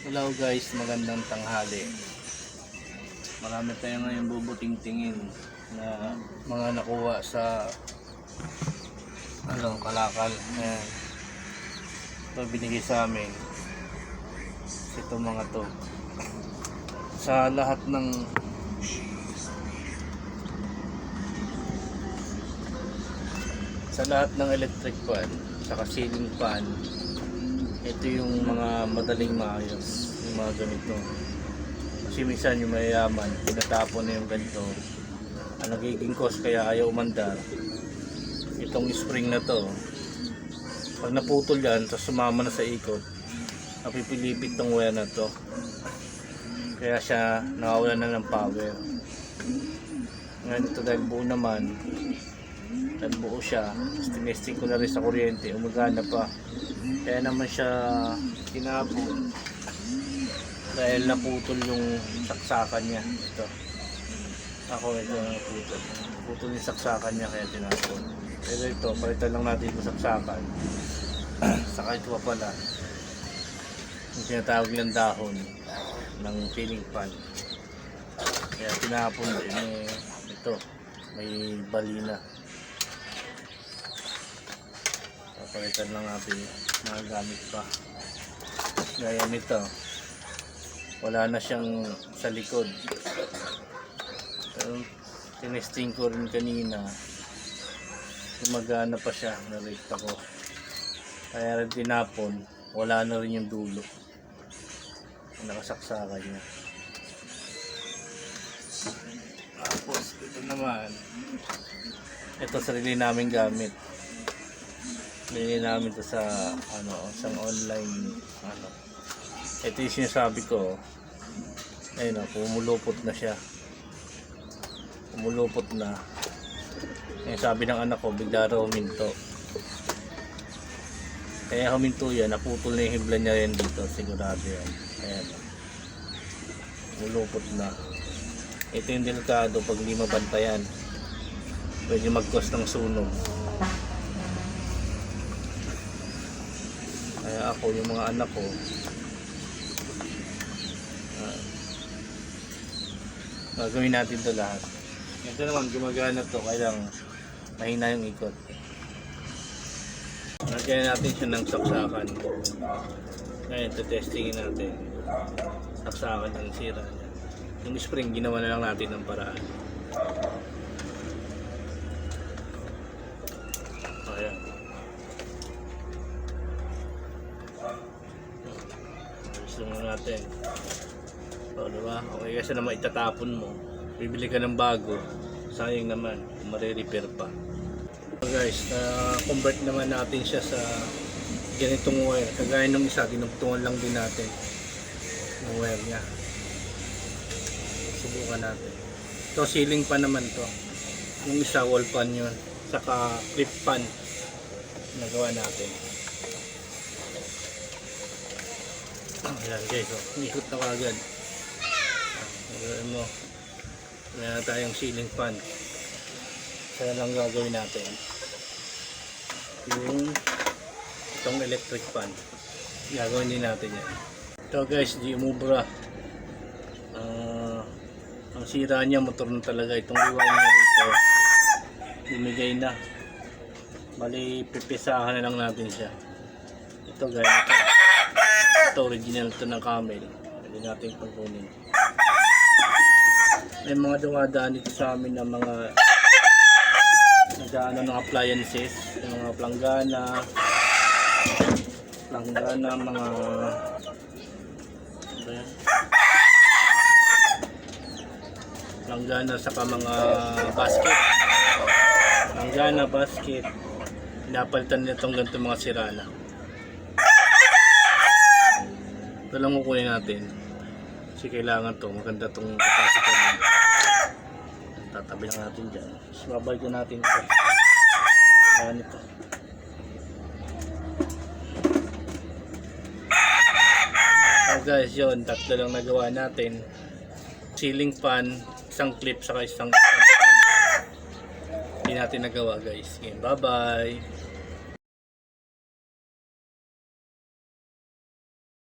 Hello guys, magandang tanghali. Marami tayo ngayon bubuting-tingin na mga nakuha sa kalakal. Ayan. Ito binigay sa amin. Ito mga to. Sa lahat ng electric fan, saka ceiling fan, ito yung mga madaling maayos, yung mga ganito. Kasi minsan yung mayayaman, pinatapon na yung ganito. Ang nagiging cause kaya ayaw umandar, itong spring na to, pag naputol yan, tapos sumama na sa ikot, napipilipit tong wire na to. Kaya siya nawawalan na ng power. Ngayon ito dahil buo naman, dahil buo siya, tinesting ko na rin sa kuryente, umagana pa. Kaya naman siya tinapon dahil naputol yung saksakan niya. Ito naputol yung saksakan niya, kaya tinapon. Pero ito, palitan lang natin yung saksakan. Saka ito pa pala yung tinatawag nilang dahon ng ceiling fan, kaya tinapon din. Ito may balina, papalitan lang natin mga gamit pa. Gaya nito, wala na siyang sa likod. Pero tinesting ko rin kanina, gumagana pa siya, na-rate ako. Kaya rin tinapon, wala na rin yung dulo, nakasaksakan niya. Tapos ito naman, ito sarili namin gamit. Binili namin ito sa isang online Ito yung sinasabi ko. Ayun o, pumulupot na siya. Pumulupot na. Yung sabi ng anak ko, bigla raw huminto. Kaya huminto yan, naputol na yung hibla niya rin dito, sigurado yan. Ayan, pumulupot na. Ito yung delikado pag hindi mabantayan, pwede mag-cause ng sunog. Kaya ako, yung mga anak ko, gagawin natin ito lahat. Ito naman, gumagana to, kaya lang mahina yung ikot. Lagyan natin siya ng saksakan. Ngayon, testingin natin saksakan ng sira niya. Yung spring, ginawa na lang natin ng paraan. Ayan. Gusto mo natin. O, diba? Okay, kasi naman itatapon mo. Bibili ka ng bago. Sayang naman kung marirepair pa. So guys, convert naman natin siya sa ganitong wire. Kagaya nung isa, dinugtungan lang din natin yung wire niya. Subukan natin. Ito, ceiling fan naman to. Yung isa, wall fan yun. Saka clip fan. Nagawa natin. Ayan guys, ikot na kagad. Gawin mo. Wala na tayong ceiling fan. Kaya lang gagawin natin yung itong electric fan. Gagawin din natin yan. Ito guys, di umubra. Ang sira niya, motor na talaga. Itong iwan niya rito, bumigay na. Bali, pipisahan na lang natin siya. Ito guys, ito original to ng Camel. Pwede natin pagkunin. May mga dumadaan dito sa amin ng mga ng appliances, yung mga planggana, mga planggana, saka mga basket, basket, pinapalitan nitong ganito mga sirana. Ito lang kukunin natin kasi kailangan to, maganda tong capacitor niya. Tatabi lang natin dyan, so babalik ko natin ito. Ganito. So guys, yun, tatlo lang nagawa natin. Ceiling fan, isang clip, saka isang fan. Hindi natin nagawa guys. Okay, bye bye.